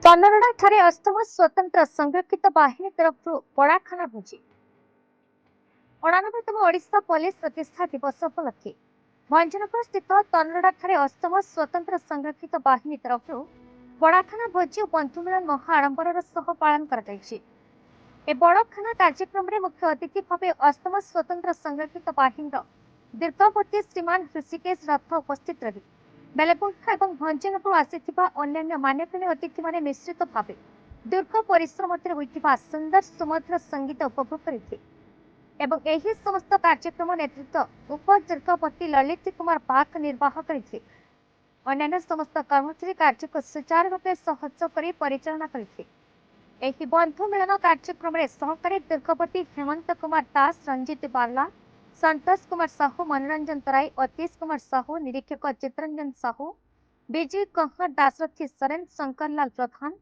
ଚନ୍ଦନଡାଠାରେ ଅଷ୍ଟମ ସ୍ୱତନ୍ତ୍ର ସଂରକ୍ଷିତ ବାହିନୀ ତରଫରୁ ପଡାଖାନା ଭୋଜି। 89ତମ ଓଡ଼ିଶା ପୋଲିସ ପ୍ରତିଷ୍ଠା ଦିବସ ଉପଲକ୍ଷେ ଭଞ୍ଜନଗର ସ୍ଥିତ ଚନ୍ଦନଡାଠାରେ ଅଷ୍ଟମ ସ୍ୱତନ୍ତ୍ର ସଂରକ୍ଷିତ ବାହିନୀ ତରଫରୁ ପଡାଖାନା ଭୋଜି ଓ ବନ୍ଧୁମିଳନ ମହା ଆଡମ୍ବରର ସହ ପାଳନ କରାଯାଇଛି। ଏ ବଡଖାନା କାର୍ଯ୍ୟକ୍ରମରେ ମୁଖ୍ୟ ଅତିଥି ଭାବେ ଅଷ୍ଟମ ସ୍ୱତନ୍ତ୍ର ସଂରକ୍ଷିତ ବାହିନୀର ଦୀର୍ଘବର୍ତ୍ତୀ ଶ୍ରୀମାନ ହୃଷିକେଶ ରଥ ଉପସ୍ଥିତ ରହି ବେଲଗୁଣ୍ଠା ଏବଂ ଭଞ୍ଜନଗରରୁ ଆସିଥିବା ଅନ୍ୟାନ୍ୟ ମାନ୍ୟଗଣ୍ୟ ଅତିଥିମାନେ ମିଶ୍ରିତ ଭାବେ ଦୀର୍ଘ ପରିଶ୍ରମ ମଧ୍ୟରେ ହୋଇଥିବା ସୁନ୍ଦର ସୁମଧୁର ସଙ୍ଗୀତ ଉପଭୋଗ କରିଥିଲେ ଏବଂ ଏହି ସମସ୍ତ କାର୍ଯ୍ୟକ୍ରମ ନେତୃତ୍ୱ ଉପଦୀର୍ଘବର୍ତ୍ତୀ ଲଳିତ କୁମାର ପାକ୍ ନିର୍ବାହ କରିଥିଲେ। ଅନ୍ୟାନ୍ୟ ସମସ୍ତ କର୍ମଚାରୀ କାର୍ଯ୍ୟକୁ ସୁଚାରୁ ରୂପେ ସହଯୋଗ କରି ପରିଚାଳନା କରିଥିଲେ। ଏହି ବନ୍ଧୁ ମିଳନ କାର୍ଯ୍ୟକ୍ରମରେ ସହକାରୀ ଦୀର୍ଘବର୍ତ୍ତୀ ହେମନ୍ତ କୁମାର ଦାସ, ରଞ୍ଜିତ ବାର୍ଲା, संतोष कुमार साहू, मनोरंजन तराई, अतीश कुमार साहू, निरीक्षक चित्रंजन साहू, विजय कंहर, दासरथी सोरेन, शंकरलाल प्रधान,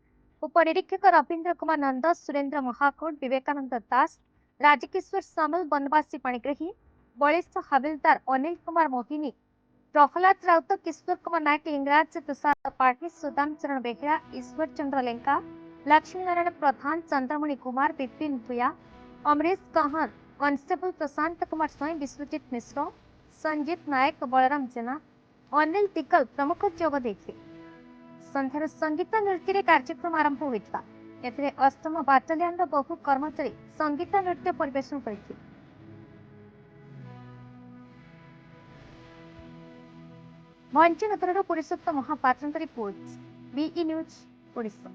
उपनिरीक्षक रवीन्द्र कुमार नंद, सुरेन्द्र महाकोट, विवेकानंद दास, राजकिशोर सामल, बनवासी पाणिग्राही, बलिष्ठ हविलदार अनिल कुमार मोहिनी, प्रहलाद राउत, किशोर कुमार नायक, लिंगराज तुषार पाठी, सुदाम चरण बेहेरा, ईश्वर चंद्र लेंका, लक्ष्मी नारायण प्रधान, चंद्रमणि कुमार, विपिन भूया, अमरीश कंहर, कॉन्स्टेबल प्रशांत कुमार स्वयं, विश्वजीत मिश्र, संजीत नायक, बलराम जेना, अनिल तिकल प्रमुख जोग देते। संध्यार संगीत नृत्य कार्यक्रम आरंभ होता। एथिरे अष्टम बाटालियन बहु कर्मचारी संगीत नृत्य परिवेशन करते। Bhanjanagar Purushottam Mahapatra report B E news Odisha.